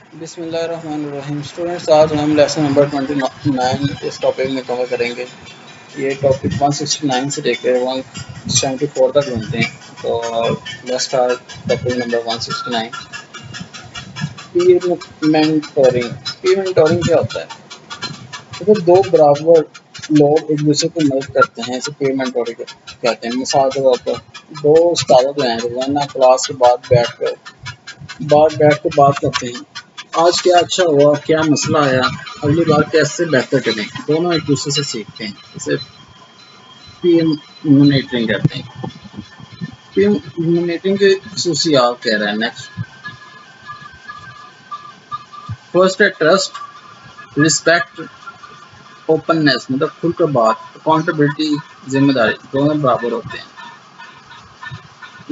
बिस्मिल्लाहिर्रहमानिर्रहीम। स्टूडेंट्स, आज हम लेसन नंबर 29 इस टॉपिक में कवर करेंगे। ये टॉपिक 169 से लेकर 174 तक बनते हैं। तो let's start topic number 169। Pir mentoring. Pir mentoring क्या होता है? तो दो बराबर लोग एक दूसरे को मदद करते हैं, इसे पीर मेंटोरिंग कहते हैं। मिसाल के तौर पर दो उस्ताद हैं, रोजाना क्लास के बाद बैठ कर बात करते हैं। आज क्या अच्छा हुआ, क्या मसला आया, अगली बार कैसे बेहतर करें। दोनों एक दूसरे से सीखते हैं। इसे पीएम मॉनिटरिंग कहते हैं। पीएम मॉनिटरिंग की खसूसियात कह रहा है। नेक्स्ट, फर्स्ट है ट्रस्ट, रिस्पेक्ट, ओपननेस, मतलब खुलकर बात, अकाउंटेबिलिटी, जिम्मेदारी, दोनों बराबर होते हैं।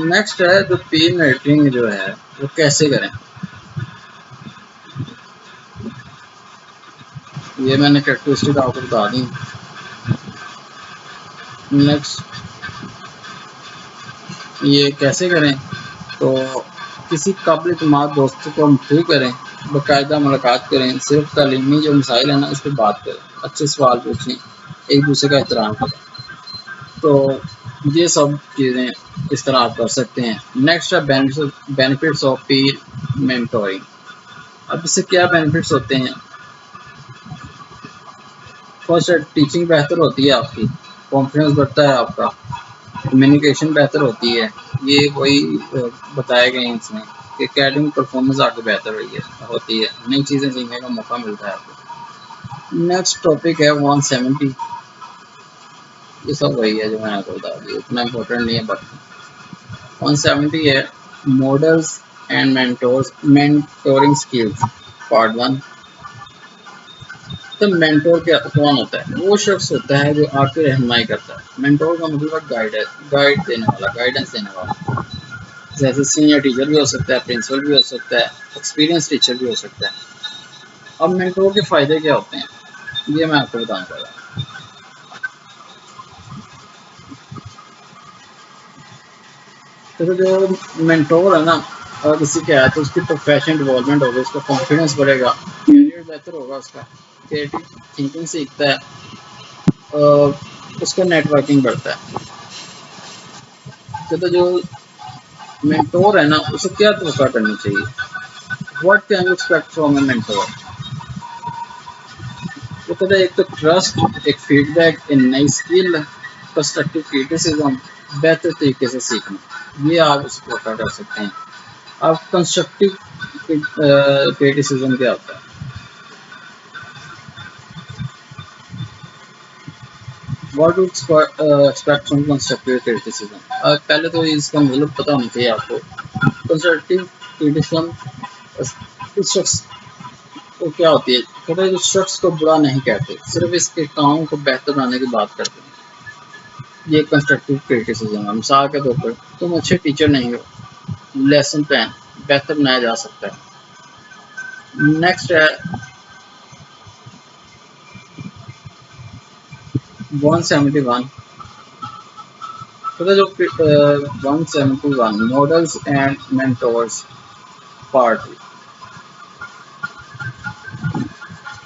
नेक्स्ट है जो पीएम मॉनिटरिंग जो है वो कैसे करें। ये मैंने कैरेक्टरिस्टिक आपको बता दी। नेक्स्ट, ये कैसे करें तो किसी काबिल इत्मीनान दोस्तों को हम फ्री करें, बाकायदा मुलाकात करें, सिर्फ तालीमी जो मसाइल है ना उस पर बात करें, अच्छे सवाल पूछें, एक दूसरे का एहतराम करें। तो ये सब चीज़ें इस तरह आप कर सकते हैं। नेक्स्ट है बेनिफिट्स ऑफ पीर मेंटोरिंग। अब इससे क्या बेनिफिट्स होते हैं? फर्स्ट है टीचिंग बेहतर होती है आपकी, कॉन्फिडेंस बढ़ता है आपका, कम्युनिकेशन बेहतर होती है। ये वही बताए गए हैं इसमें कि एकेडमिक परफॉर्मेंस आगे बेहतर होती है, नई चीज़ें सीखने का मौका मिलता है आपको। नेक्स्ट टॉपिक है 170। ये सब वही है जो मैंने आपको बता दिया, इतना इम्पोर्टेंट नहीं है। बट 170 है models and mentoring skills, part 1। तो मेंटोर क्या कौन होता है? वो शख्स होता है जो आपकी रहनुमाई करता है। मेंटोर का मतलब गाइड देने वाला, गाइडेंस देने वाला। जैसे सीनियर टीचर भी हो सकता है, प्रिंसिपल भी हो सकता है, एक्सपीरियंस टीचर भी हो सकता है। अब मेंटोर के फ़ायदे क्या होते हैं ये मैं आपको बताना चाह रहा हूँ। तो जो मेंटोर है ना, अगर किसी के है तो उसकी प्रोफेशनल डेवलपमेंट होगी, उसका कॉन्फिडेंस बढ़ेगा, करियर बेहतर होगा, उसका क्रिएटिव थिंकिंग सीखता है, और उसका नेटवर्किंग बढ़ता है। तो जो मेंटोर है ना उसे क्या तवक्का करनी चाहिए? What can you expect from A mentor? वो कहता है एक तो ट्रस्ट, एक फीडबैक, एक नई स्किल, कंस्ट्रक्टिव क्रिटिसिज्म, बेहतर तरीके से सीखना, ये आप उसको कर सकते हैं। अब कंस्ट्रक्टिव क्रिटिसिज्म क्या होता है? What do expect from constructive criticism? पहले तो इसका मतलब पता होना चाहिए आपको। कंस्ट्रक्टिव क्रिटिसिज्म उस शख्स को क्या होती है, कहते हैं जो शख्स को बुरा नहीं कहते, सिर्फ इसके काम को बेहतर बनाने की बात करते हैं। ये कंस्ट्रक्टिव क्रिटिसिज्म है। मिसाल के तौर पर तुम अच्छे टीचर नहीं हो, लेसन प्लान बेहतर बनाया जा सकता है। नेक्स्ट है 171। तो जो 171 मॉडल्स एंड मेंटोर्स, पार्ट।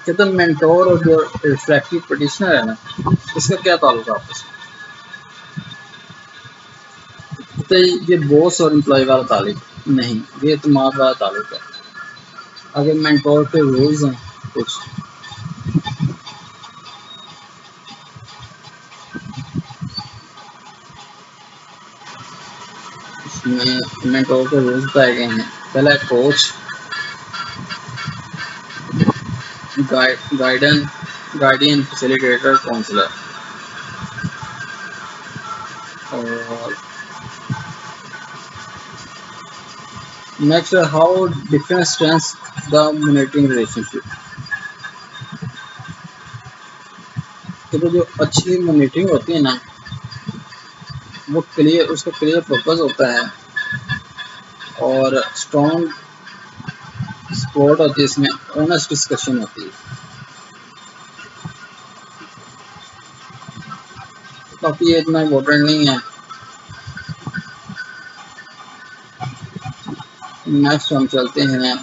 कहते हैं मेंटोर और जो रिफ्लेक्टिव प्रैक्टिशनर है ना, इसका क्या ताल्लुक है आपस में? तो ये बॉस और एम्प्लॉय वाला ताल्लुक नहीं, ये इत्मीनान वाला ताल्लुक है। अगर मेंटोर के रूल्स हैं कुछ, इसमें मेंटोर के रूल्स बताए गए हैं। पहला है कोच, गाइडन, गार्डियन, फैसिलिटेटर, काउंसलर। और नेक्स्ट है how different strengths the monitoring relationship. तो जो अच्छी मॉनिटरिंग होती है ना, वो क्लियर, उसका क्लियर पर्पस होता है, और स्ट्रॉन्ग सपोर्ट होती है, इसमें ऑनेस्ट डिस्कशन होती है। बाकी ये इतना इम्पोर्टेंट नहीं है। नेक्स्ट हम चलते हैं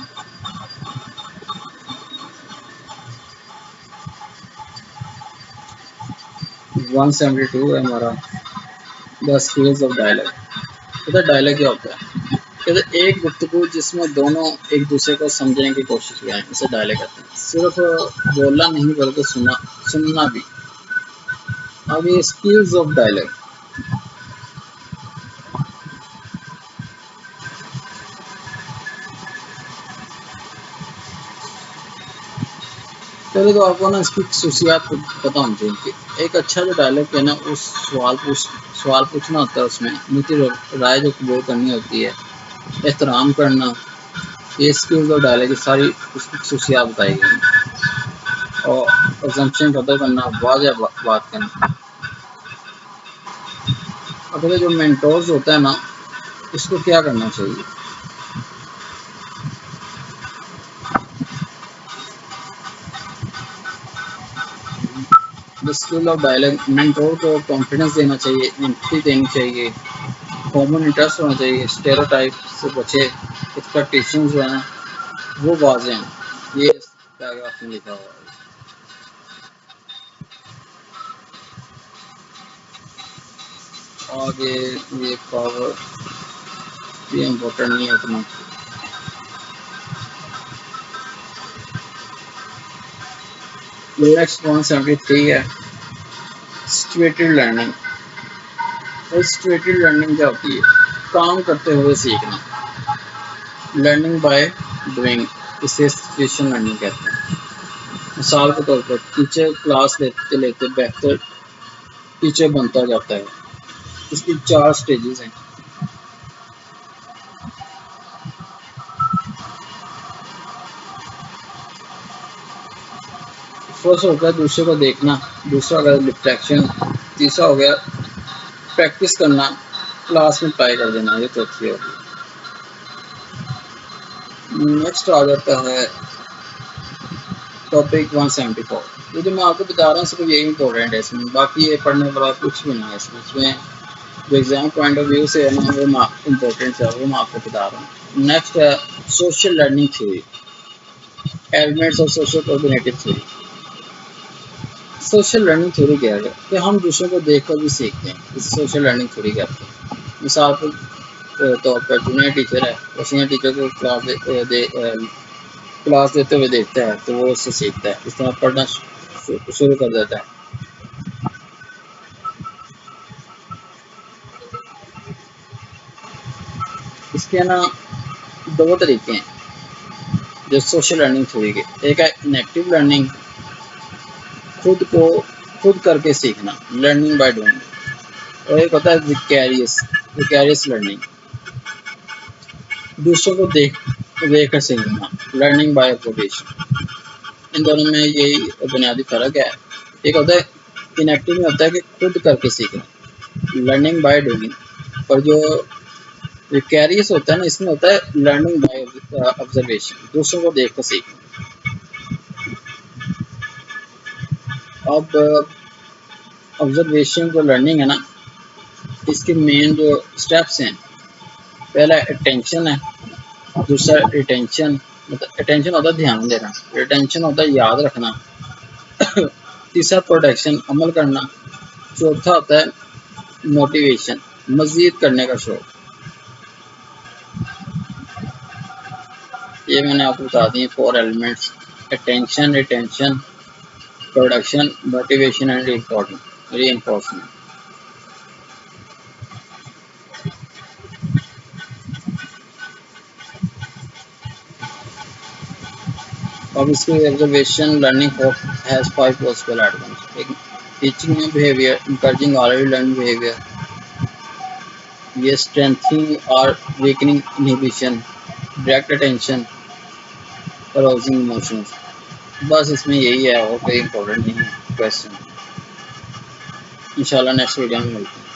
172 है हमारा द स्किल्स ऑफ डायलॉग। कहते डायलॉग क्या होता है? कहते एक गुफ्तगू जिसमें दोनों एक दूसरे को समझने की कोशिश करें, इसे डायलॉग कहते हैं। सिर्फ बोलना नहीं बल्कि सुनना भी। अब ये स्किल्स ऑफ डायलॉग, पहले तो आपको ना इसकी खसूसियात पता होनी चाहिए कि एक अच्छा जो डायलॉग है ना, उस सवाल पूछना होता है, उसमें नीति राय जो कबूल करनी होती है, एहतराम करना, ये स्किल्स और डायलॉग की सारी उसकी खसूसियात बताई गई। और असम्पशन कदर करना, वाज़ेह बात करना। अगर जो मेंटोर्स होता है ना, इसको क्या करना चाहिए? The skill of dialogue, mentor को कॉन्फिडेंस देना चाहिए, एम्पैथी देनी चाहिए, कॉमन इंटरेस्ट होना चाहिए, स्टेरियोटाइप से बचे, एक्सपेक्टेशंस जो हैं वो वाज़ेह हैं। ये पैराग्राफ में लिखा हुआ है। और ये पावर ये इम्पोर्टेंट नहीं है उतना। नेक्स्ट 173 है सिचुएटेड लर्निंग। सिचुएटेड लर्निंग क्या होती है? काम करते हुए सीखना, लर्निंग बाय डूइंग, इसे सिचुएशन लर्निंग कहते हैं। मिसाल के तौर पर टीचर क्लास लेते लेते बेहतर टीचर बनता जाता है। इसकी 4 स्टेजेस हैं। फर्स्ट हो गया दूसरे को देखना, दूसरा हो गया रिफ्लेक्शन, तीसरा हो गया प्रैक्टिस करना, क्लास में ट्राई कर देना, ये चौथी होगी। नेक्स्ट आ जाता है टॉपिक 174। ये जो मैं आपको बता रहा हूँ सिर्फ यही इंपॉर्टेंट है इसमें, बाकी ये पढ़ने वाला कुछ भी नहीं है इसमें जो एग्जाम पॉइंट ऑफ व्यू से है ना, वो इम्पोर्टेंट है, वो मैं आपको बता रहा हूँ। नेक्स्ट है social learning theory, elements of social coordinative theory. Social learning theory क्या है कि हम दूसरों को देखकर भी सीखते हैं, इस सोशल लर्निंग थ्योरी कहते हैं। मिसाल के तौर पर जूनियर टीचर है, और सीनियर टीचर को क्लास देते हुए देखता है तो वो उससे सीखता है, इस तरह पढ़ना शुरू कर देता है। इसके ना 2 तरीके हैं जो सोशल लर्निंग थ्योरी के। एक है इनएक्टिव लर्निंग, खुद करके सीखना, लर्निंग बाय डूइंग। और एक होता है विकैरियस लर्निंग, दूसरों को देख कर सीखना, लर्निंग बाय ऑब्जर्वेशन। इन दोनों में यही बुनियादी फर्क है। एक होता है इनएक्टिव में होता है कि खुद करके सीखना, लर्निंग बाय डूइंग, और जो विकैरियस होता है ना, इसमें होता है लर्निंग बाय ऑब्जर्वेशन, दूसरों को देख कर सीखना। अब ऑब्जर्वेशन जो लर्निंग है ना, इसके मेन जो स्टेप्स हैं, पहला अटेंशन है, दूसरा रिटेंशन, मतलब अटेंशन होता है ध्यान देना, रिटेंशन होता है याद रखना, तीसरा प्रोडक्शन अमल करना, चौथा होता है मोटिवेशन मजीद करने का शौक। ये मैंने आपको बता दी 4 elements, attention, retention, production, motivation and reinforcement. अब इसकी observation learning has 5 possible outcomes. Teaching new behaviour, encouraging already learned behavior, ये strengthening or weakening inhibition, direct attention, arousing emotions। बस इसमें यही है और कोई इम्पोर्टेंट नहीं है क्वेश्चन। इंशाल्लाह नेक्स्ट वीडियो में मिलते हैं।